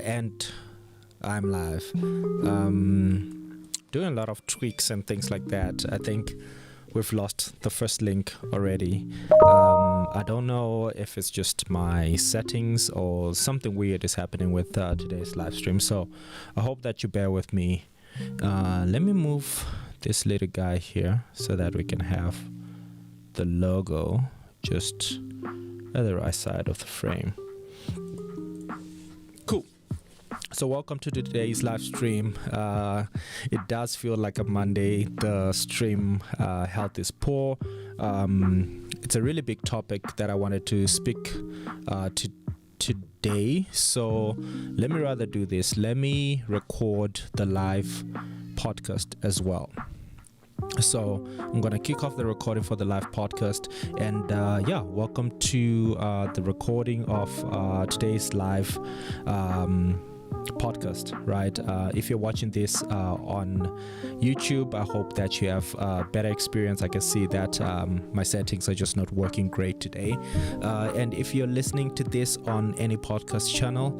And I'm live. Doing a lot of tweaks and things like that. I think we've lost the first link already. I don't know if it's just my settings or something weird is happening with today's live stream. So I hope that you bear with me. Let me move this little guy here so that we can have the logo just at the right side of the frame. Cool. So welcome to today's live stream. It does feel like a Monday. The stream health is poor. It's a really big topic that I wanted to speak to today. So let me rather do this. Let me record the live podcast as well. So I'm going to kick off the recording for the live podcast, and welcome to the recording of today's live podcast, right? If you're watching this on YouTube, I hope that you have a better experience. I can see that my settings are just not working great today. And if you're listening to this on any podcast channel,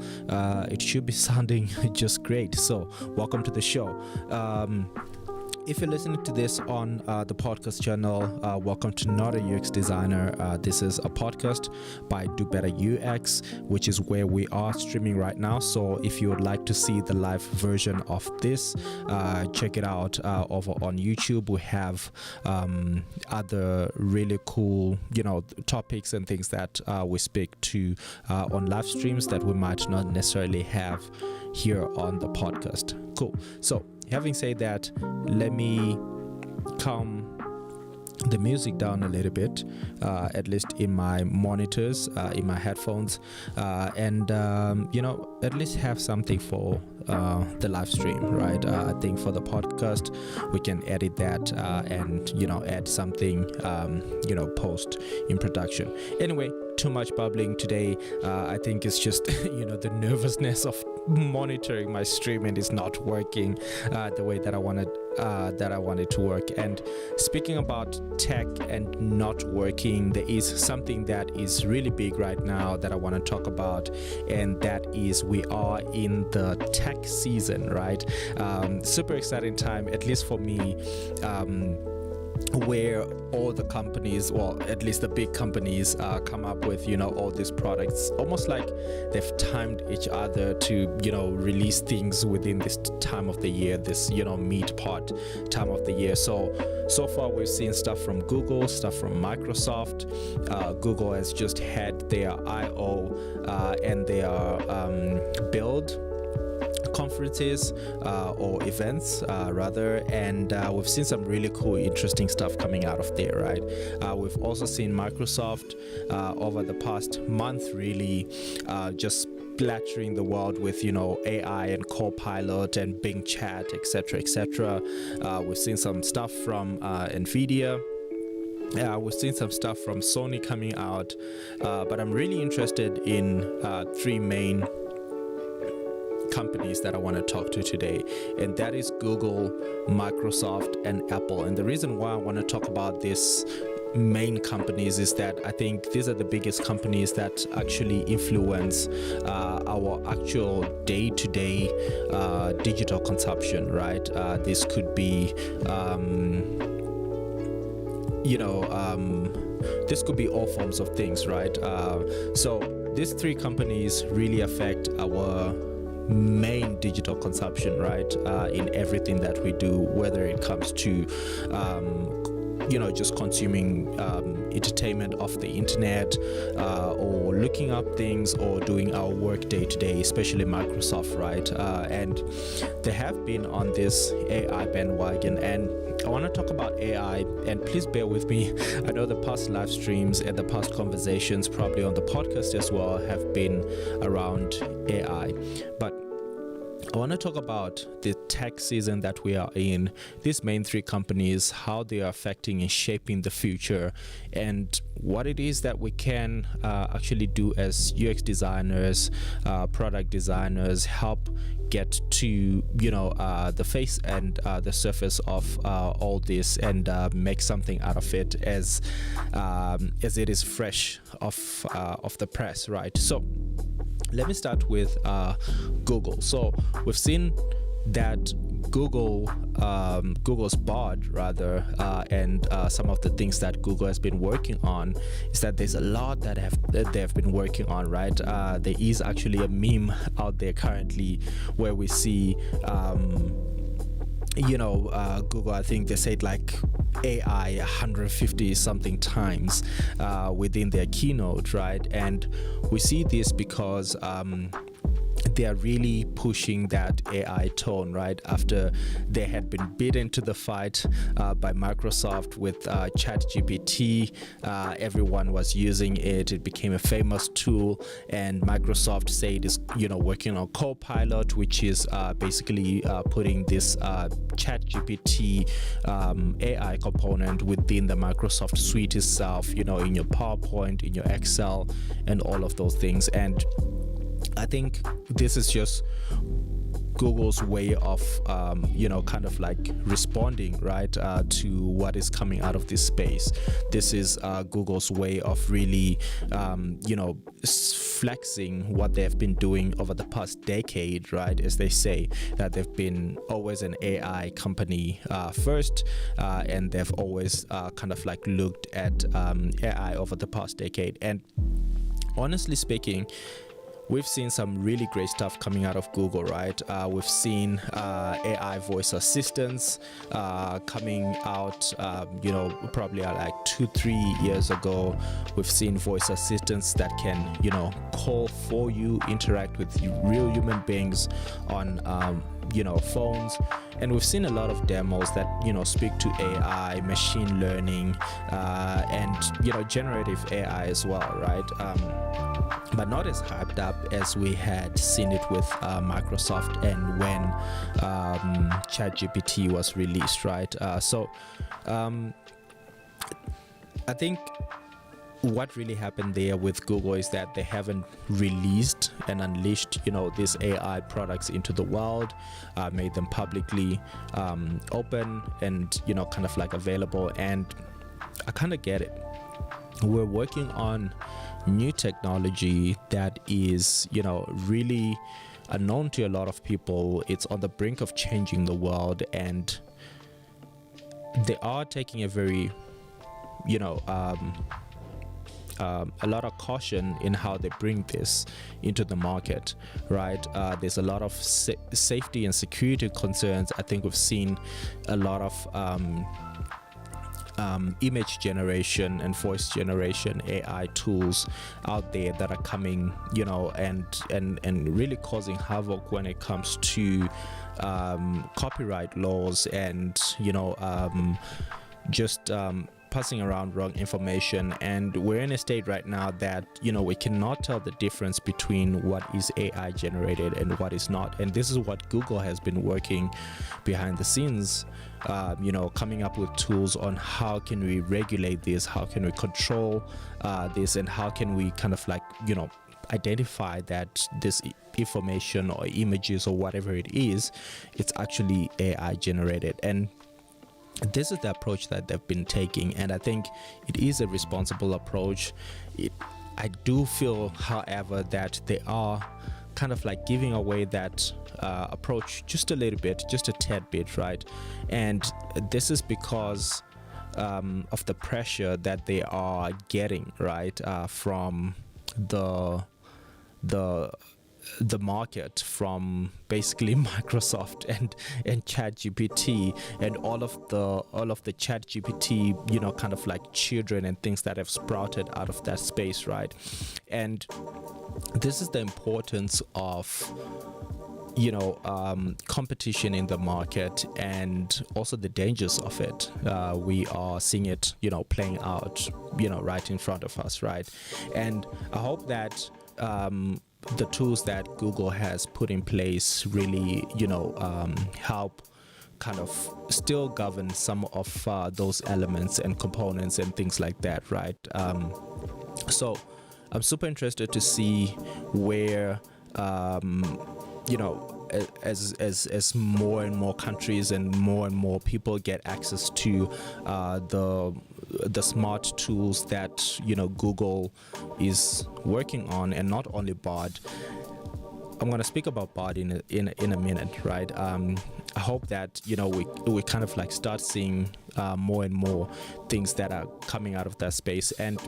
it should be sounding just great. So welcome to the show. If you're listening to this on the podcast channel, welcome to Not a UX Designer. This is a podcast by Do Better UX, which is where we are streaming right now. So if you would like to see the live version of this, check it out over on YouTube. We have other really cool, topics and things that we speak to on live streams that we might not necessarily have here on the podcast. Cool. So having said that, let me calm the music down a little bit, at least in my monitors, in my headphones, and at least have something for the live stream, right? I think for the podcast we can edit that and add something post in production. Anyway, too much bubbling today. I think it's just the nervousness of monitoring my stream, and it's not working the way that I wanted to work. And speaking about tech and not working, there is something that is really big right now that I want to talk about, and that is we are in the tech season, right? Super exciting time, at least for me, where all the companies, well, at least the big companies, come up with all these products, almost like they've timed each other to release things within this time of the year, this meat pot time of the year. So far we've seen stuff from Google, stuff from Microsoft. Google has just had their I/O and their build conferences or events rather, and we've seen some really cool, interesting stuff coming out of there, right? We've also seen Microsoft over the past month really just splattering the world with AI and Copilot and Bing Chat, etc. We've seen some stuff from Nvidia. We've seen some stuff from Sony coming out, but I'm really interested in three main companies that I want to talk to today, and that is Google, Microsoft, and Apple. And the reason why I want to talk about these main companies is that I think these are the biggest companies that actually influence our actual day-to-day digital consumption, right? This could be this could be all forms of things, right? So these three companies really affect our main digital consumption, right? In everything that we do, whether it comes to just consuming entertainment off the internet, or looking up things, or doing our work day to day, especially Microsoft, right? And they have been on this AI bandwagon, and I want to talk about AI, and please bear with me. I know the past live streams and the past conversations, probably on the podcast as well, have been around AI, but I want to talk about the tech season that we are in, these main three companies, how they are affecting and shaping the future, and what it is that we can actually do as UX designers, product designers, help get to the face and the surface of all this, and make something out of it as it is fresh off the press, right? So let me start with Google. So we've seen that Google's Bard rather, and some of the things that Google has been working on is that there's a lot that they've been working on, right? There is actually a meme out there currently where we see Google, I think they said like AI 150 something times within their keynote, right? And we see this because they are really pushing that AI tone, right? After they had been beaten to the fight by Microsoft with ChatGPT, everyone was using it. It became a famous tool, and Microsoft said is working on Copilot, which is basically putting this ChatGPT AI component within the Microsoft suite itself, in your PowerPoint, in your Excel, and all of those things. And I think this is just Google's way of, kind of like responding, right, to what is coming out of this space. This is Google's way of really, flexing what they've been doing over the past decade, right? As they say that they've been always an AI company first, and they've always kind of like looked at AI over the past decade. And honestly speaking, we've seen some really great stuff coming out of Google, right? We've seen AI voice assistants coming out, probably like 2-3 years ago. We've seen voice assistants that can, call for you, interact with real human beings on phones. And we've seen a lot of demos that speak to AI, machine learning, and generative AI as well, right? But not as hyped up as we had seen it with Microsoft and when ChatGPT was released, right? So I think what really happened there with Google is that they haven't released and unleashed, these AI products into the world, made them publicly open and, kind of like available. And I kind of get it. We're working on new technology that is, really unknown to a lot of people. It's on the brink of changing the world, and they are taking a very, a lot of caution in how they bring this into the market, right? There's a lot of safety and security concerns. I think we've seen a lot of image generation and voice generation AI tools out there that are coming, and really causing havoc when it comes to copyright laws and just passing around wrong information. And we're in a state right now that we cannot tell the difference between what is AI generated and what is not. And this is what Google has been working behind the scenes, coming up with tools on how can we regulate this, how can we control this, and how can we kind of like identify that this information or images or whatever it is, it's actually AI generated. And this is the approach that they've been taking, and I think it is a responsible approach. I do feel, however, that they are kind of like giving away that approach just a little bit, just a tad bit, right? And this is because of the pressure that they are getting, right, from the market, from basically Microsoft and ChatGPT and all of the ChatGPT kind of like children and things that have sprouted out of that space, right? And this is the importance of competition in the market, and also the dangers of it. We are seeing it playing out right in front of us, right? And I hope that the tools that Google has put in place really, help kind of still govern some of those elements and components and things like that, right? So I'm super interested to see where, as more and more countries and more people get access to the smart tools that Google is working on, and not only Bard, I'm gonna speak about Bard in a minute, right? I hope that we kind of like start seeing more and more things that are coming out of that space, and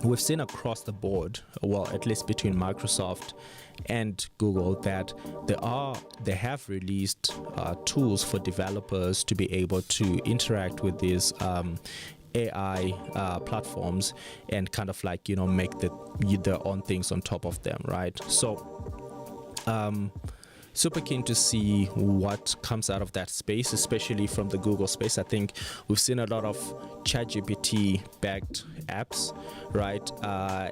we've seen across the board, well, at least between Microsoft and Google, that they have released tools for developers to be able to interact with these AI platforms and kind of like make their own things on top of them, right? So super keen to see what comes out of that space, especially from the Google space. I think we've seen a lot of ChatGPT backed apps, right?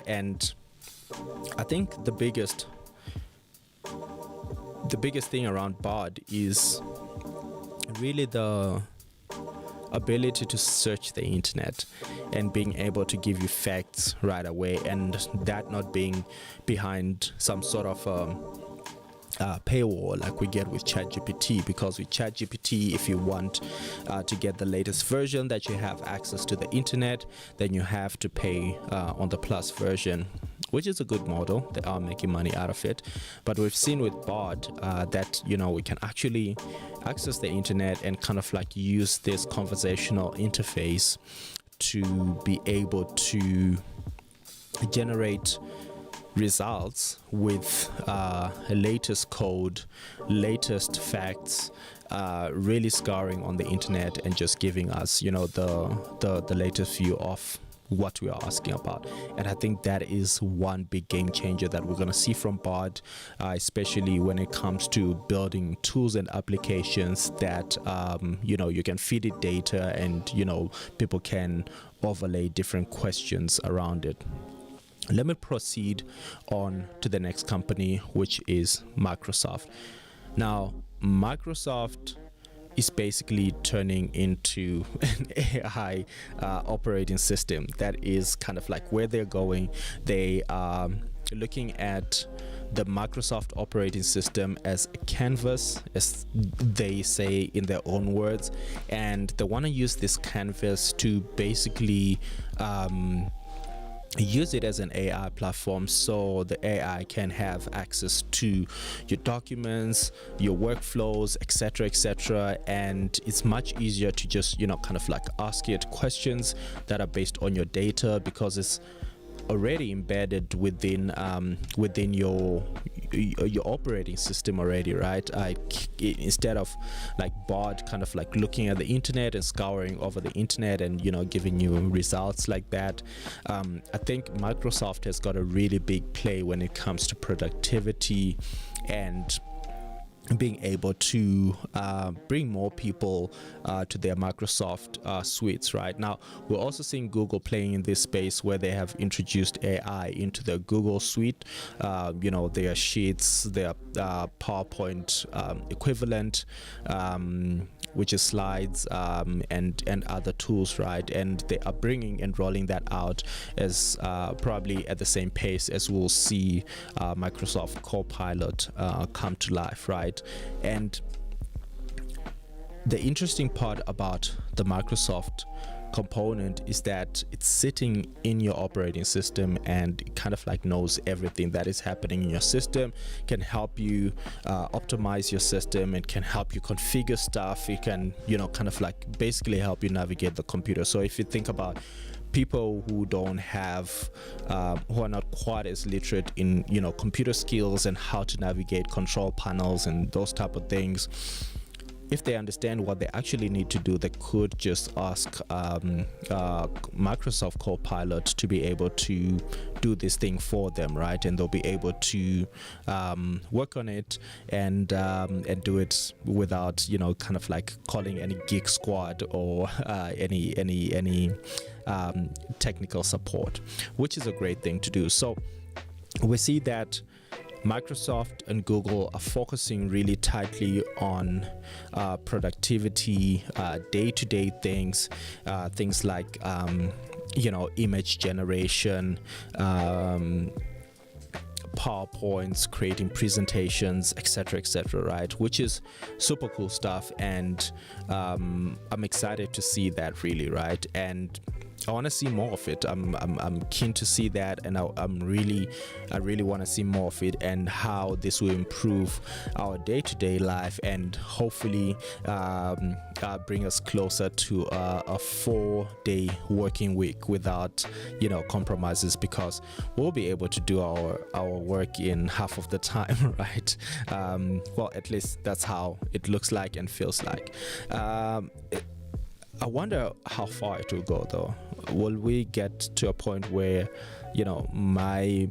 And I think the biggest thing around Bard is really the ability to search the internet and being able to give you facts right away, and that not being behind some sort of paywall like we get with ChatGPT. Because with ChatGPT, if you want to get the latest version, that you have access to the internet, then you have to pay on the plus version, which is a good model. They are making money out of it. But we've seen with Bard that we can actually access the internet and kind of like use this conversational interface to be able to generate results with latest code, latest facts, really scouring on the internet and just giving us the latest view of what we are asking about. And I think that is one big game changer that we're going to see from Bard, especially when it comes to building tools and applications that you can feed it data, and people can overlay different questions around it. Let me proceed on to the next company, which is Microsoft. Now, Microsoft is basically turning into an AI operating system. That is kind of like where they're going. They are looking at the Microsoft operating system as a canvas, as they say in their own words, and they want to use this canvas to basically use it as an AI platform, so the AI can have access to your documents, your workflows, etc., and it's much easier to just kind of like ask it questions that are based on your data, because it's already embedded within your operating system already, right? Instead of like Bard kind of like looking at the internet and scouring over the internet and giving you results like that, I think Microsoft has got a really big play when it comes to productivity and being able to bring more people to their Microsoft suites. Right now, we're also seeing Google playing in this space where they have introduced AI into their Google suite. Their Sheets, their PowerPoint equivalent, which is slides, and other tools, right? And they are bringing and rolling that out as probably at the same pace as we'll see Microsoft Copilot come to life, right? And the interesting part about the Microsoft component is that it's sitting in your operating system and it kind of like knows everything that is happening in your system, can help you optimize your system, and can help you configure stuff. It can kind of like basically help you navigate the computer. So if you think about people who don't have who are not quite as literate in computer skills and how to navigate control panels and those type of things, if they understand what they actually need to do, they could just ask Microsoft Copilot to be able to do this thing for them, right? And they'll be able to work on it and do it without kind of like calling any geek squad or any technical support, which is a great thing to do. So we see that Microsoft and Google are focusing really tightly on productivity, day-to-day things like image generation, PowerPoints, creating presentations, etc., right? Which is super cool stuff, and I'm excited to see that, really, right? And I want to see more of it. I'm keen to see that, and I really want to see more of it, and how this will improve our day-to-day life, and hopefully bring us closer to a 4-day working week without compromises, because we'll be able to do our work in half of the time, right? Well, at least that's how it looks like and feels like. I wonder how far it will go, though. Will we get to a point where, my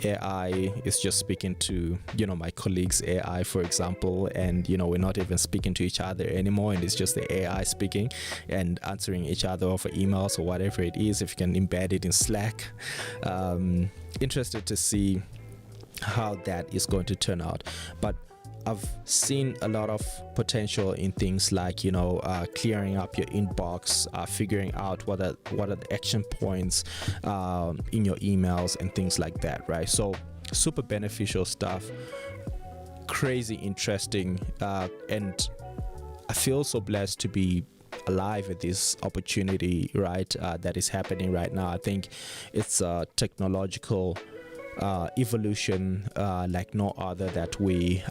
AI is just speaking to, my colleague's AI, for example, and, we're not even speaking to each other anymore, and it's just the AI speaking and answering each other over emails or whatever it is, if you can embed it in Slack. Interested to see how that is going to turn out. But I've seen a lot of potential in things like clearing up your inbox, figuring out what are the action points in your emails and things like that, right? So super beneficial stuff, crazy interesting, and I feel so blessed to be alive at this opportunity, right? That is happening right now. I think it's a technological evolution like no other that we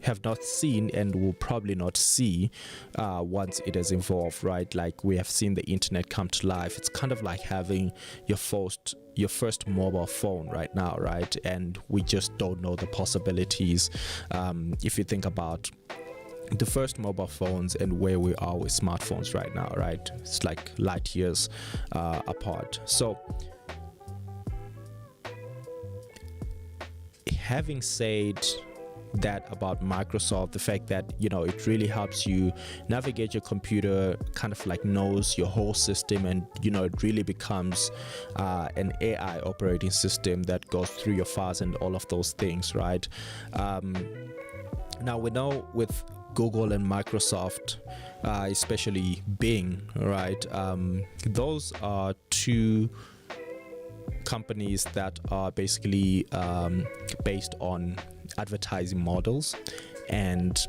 have not seen and will probably not see once it has evolved, right? Like we have seen the internet come to life. It's kind of like having your first mobile phone right now, right? And we just don't know the possibilities. If you think about the first mobile phones and where we are with smartphones right now, right? It's like light years apart. So having said that about Microsoft, the fact that it really helps you navigate your computer, kind of like knows your whole system, and it really becomes an AI operating system that goes through your files and all of those things, right? Now we know with Google and Microsoft, especially Bing, right? Those are two companies that are basically based on advertising models, and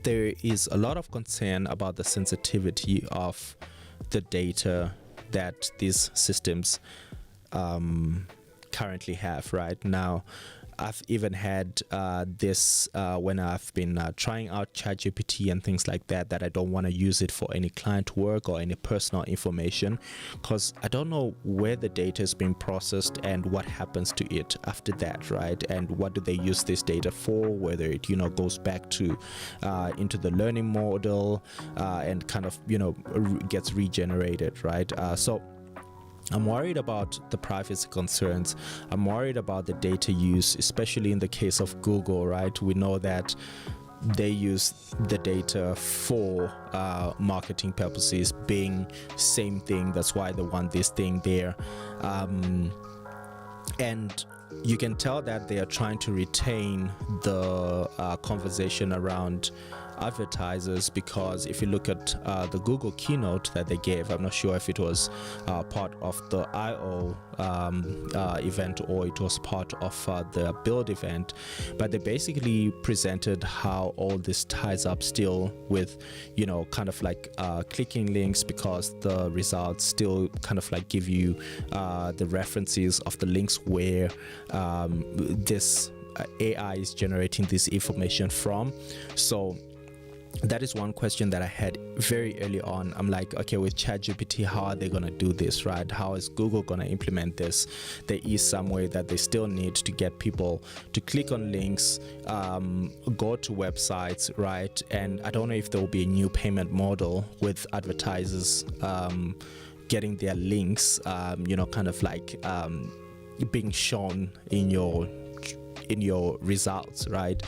there is a lot of concern about the sensitivity of the data that these systems currently have right now. I've even had this when I've been trying out ChatGPT and things like that, that I don't want to use it for any client work or any personal information, because I don't know where the data is being processed and what happens to it after that, right? And what do they use this data for, whether it goes back to into the learning model and kind of gets regenerated, right? So I'm worried about the privacy concerns. I'm worried about the data use, especially in the case of Google, right? We know that they use the data for marketing purposes. Bing, same thing. That's why they want this thing there. And you can tell that they are trying to retain the conversation around advertisers, because if you look at the Google keynote that they gave, I'm not sure if it was part of the I/O event or it was part of the build event, but they basically presented how all this ties up still with kind of like clicking links, because the results still kind of like give you the references of the links where this AI is generating this information from. So that is one question that I had very early on. I'm like, okay, with ChatGPT, how are they going to do this, right? How is Google going to implement this? There is some way that they still need to get people to click on links, go to websites, right? And I don't know if there will be a new payment model with advertisers getting their links, kind of like being shown in your results, right?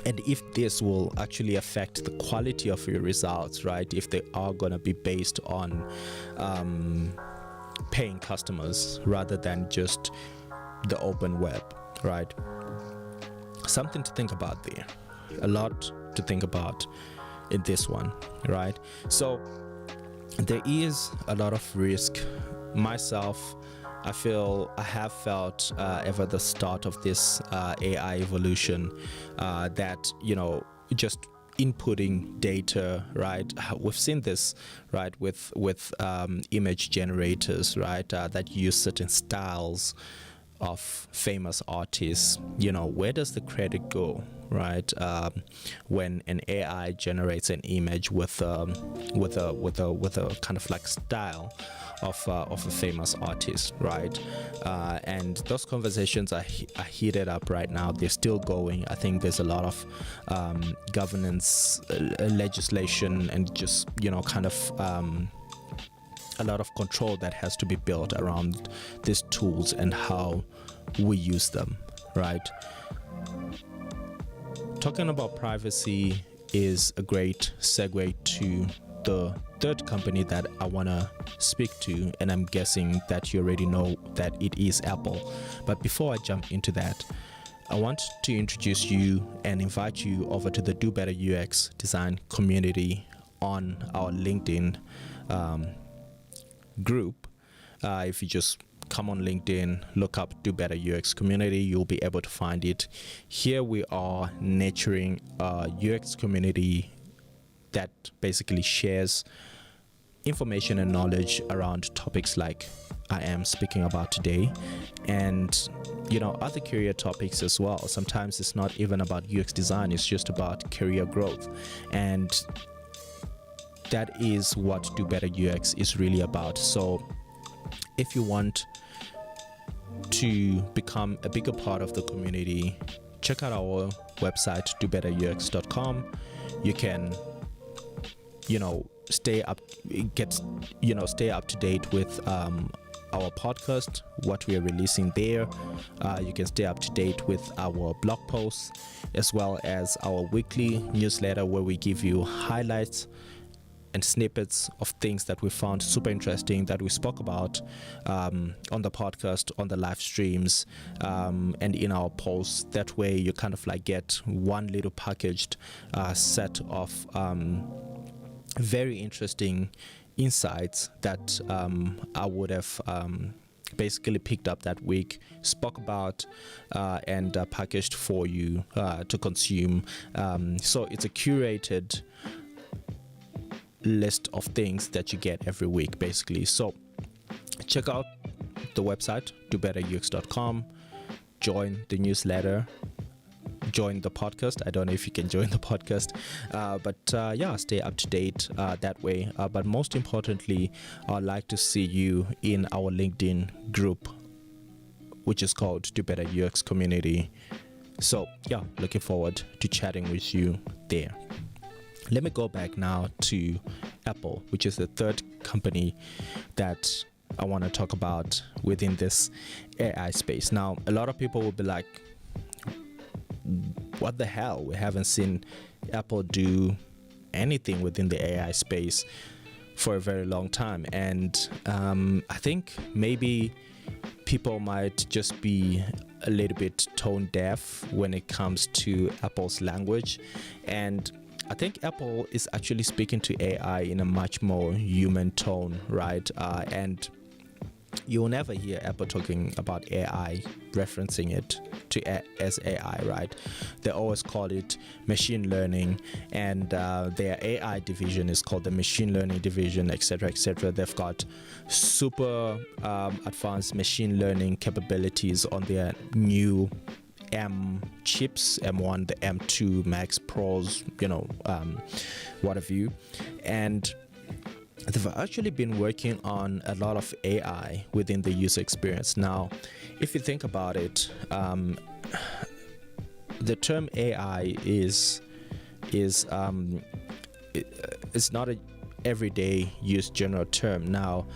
And if this will actually affect the quality of your results, right? If they are going to be based on paying customers rather than just the open web, right? Something to think about there. A lot to think about in this one, right? So there is a lot of risk. Myself, I have felt ever the start of this AI evolution that just inputting data, right? We've seen this, right, with image generators, right, that use certain styles of famous artists. Where does the credit go, right? When an AI generates an image with a kind of like style of a famous artist, right? And those conversations are heated up right now. They're still going. I think there's a lot of governance legislation and just kind of a lot of control that has to be built around these tools and how we use them, right? Talking about privacy is a great segue to the third company that I want to speak to, and I'm guessing that you already know that it is Apple. But before I jump into that, I want to introduce you and invite you over to the Do Better UX Design community on our LinkedIn group. If you just come on LinkedIn, look up Do Better UX community, you'll be able to find it. Here we are nurturing a UX community that basically shares information and knowledge around topics like I am speaking about today, and other career topics as well. Sometimes it's not even about UX design, it's just about career growth, and that is what Do Better UX is really about. So if you want to become a bigger part of the community, check out our website, dobetterux.com. You can stay up to date with our podcast, what we are releasing there. You can stay up to date with our blog posts, as well as our weekly newsletter, where we give you highlights and snippets of things that we found super interesting that we spoke about on the podcast, on the live streams, and in our posts. That way you kind of like get one little packaged set of very interesting insights that I would have basically picked up that week, spoke about, and packaged for you to consume. So it's a curated list of things that you get every week, basically. So check out the website, dobetterux.com, join the newsletter, join the podcast. I don't know if you can join the podcast, but yeah, stay up to date that way. But most importantly, I'd like to see you in our LinkedIn group, which is called Do Better UX Community. So yeah, looking forward to chatting with you there. Let me go back now to Apple, which is the third company that I want to talk about within this AI space. Now, a lot of people will be like, what the hell? We haven't seen Apple do anything within the AI space for a very long time. And I think maybe people might just be a little bit tone deaf when it comes to Apple's language. And I think Apple is actually speaking to AI in a much more human tone, right? And you will never hear Apple talking about AI, referencing it as AI, right? They always call it machine learning, and their AI division is called the machine learning division, etc., etc. They've got super advanced machine learning capabilities on their new M chips, M1, the M2 Max Pros, what have you. And they've actually been working on a lot of AI within the user experience. Now, if you think about it, the term AI is not an everyday used general term. Now,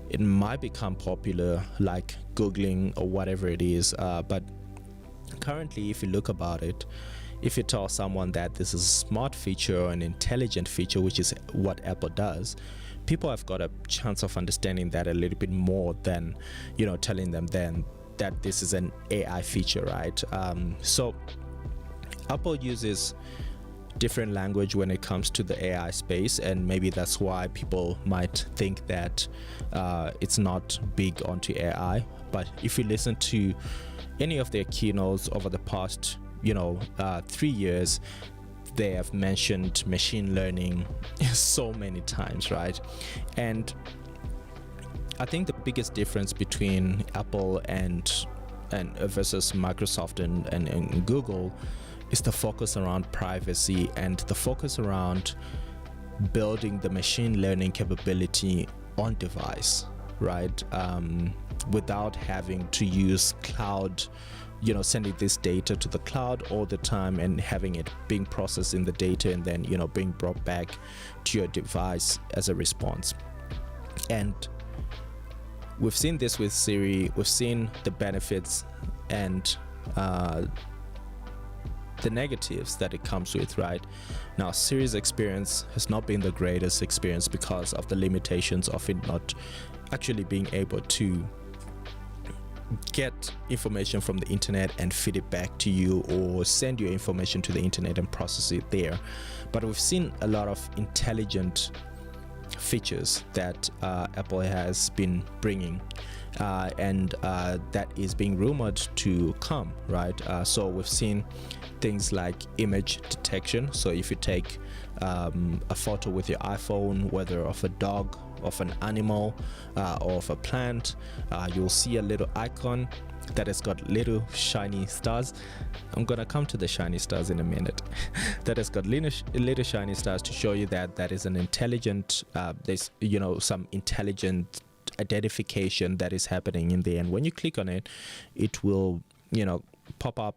it might become popular like Googling or whatever it is, but currently, if you look about it, if you tell someone that this is a smart feature or an intelligent feature, which is what Apple does, people have got a chance of understanding that a little bit more than, telling them then that this is an AI feature, right? So Apple uses different language when it comes to the AI space, and maybe that's why people might think that it's not big onto AI. But if you listen to any of their keynotes over the past 3 years, they have mentioned machine learning so many times, right? And I think the biggest difference between Apple and versus Microsoft and Google is the focus around privacy and the focus around building the machine learning capability on device, right? Without having to use cloud, sending this data to the cloud all the time and having it being processed in the data and then, being brought back to your device as a response. And we've seen this with Siri. We've seen the benefits and the negatives that it comes with, right? Now, Siri's experience has not been the greatest experience because of the limitations of it not actually being able to get information from the internet and feed it back to you, or send your information to the internet and process it there. But we've seen a lot of intelligent features that Apple has been bringing, and that is being rumored to come, right? So we've seen things like image detection. So if you take a photo with your iPhone, whether of a dog, of an animal, or of a plant, you'll see a little icon that has got little shiny stars. I'm gonna come to the shiny stars in a minute. That has got little shiny stars to show you that that is an intelligent, there's some intelligent identification that is happening in there. And when you click on it, it will pop up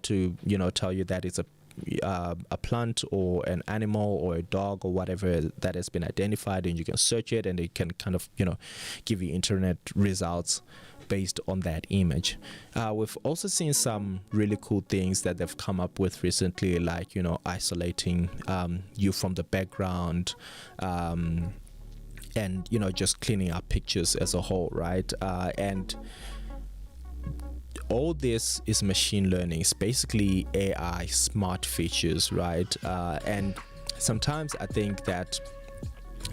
to tell you that it's a plant or an animal or a dog or whatever that has been identified, and you can search it and it can kind of give you internet results based on that image. We've also seen some really cool things that they've come up with recently, like isolating you from the background, and just cleaning up pictures as a whole, right? And all this is machine learning. It's basically AI smart features, right? And sometimes I think that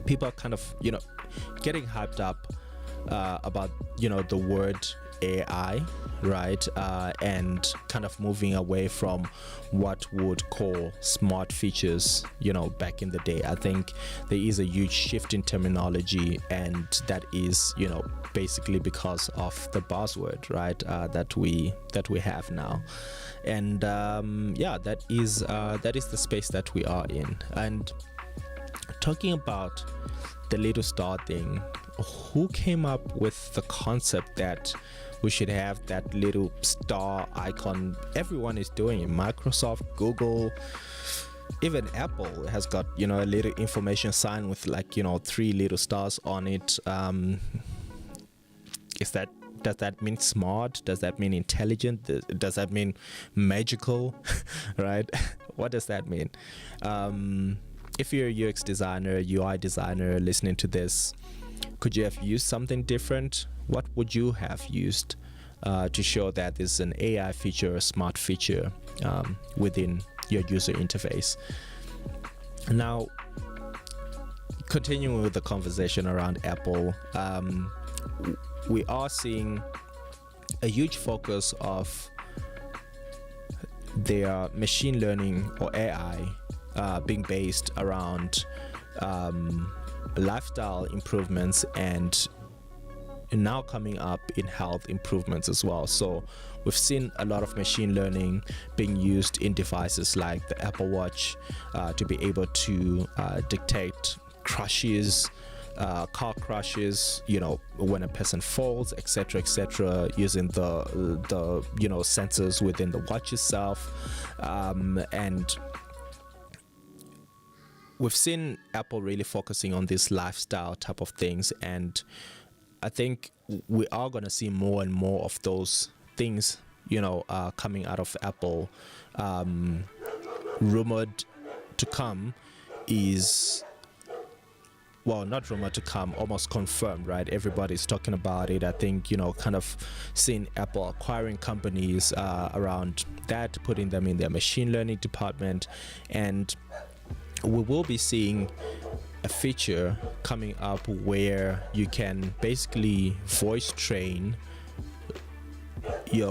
people are kind of getting hyped up about the word AI, right? And kind of moving away from what would call smart features back in the day. I think there is a huge shift in terminology, and that is basically because of the buzzword, right? that we have now. And that is the space that we are in. And talking about the little star thing, who came up with the concept that we should have that little star icon? Everyone is doing it. Microsoft, Google, even Apple has got a little information sign with 3 little stars on it. Does that mean smart? Does that mean intelligent? Does that mean magical? Right? What does that mean? If you're a UX designer, UI designer listening to this, could you have used something different? What would you have used to show that this is an AI feature, a smart feature within your user interface? Now, continuing with the conversation around Apple, we are seeing a huge focus of their machine learning or AI being based around lifestyle improvements, and now coming up in health improvements as well. So we've seen a lot of machine learning being used in devices like the Apple Watch to be able to detect crashes, car crashes, when a person falls, etc., using the sensors within the watch itself. And we've seen Apple really focusing on this lifestyle type of things, and I think we are going to see more and more of those things, coming out of Apple. Rumored to come is, well, not rumored to come, almost confirmed, right? Everybody's talking about it. I think, kind of seeing Apple acquiring companies around that, putting them in their machine learning department, and we will be seeing a feature coming up where you can basically voice train your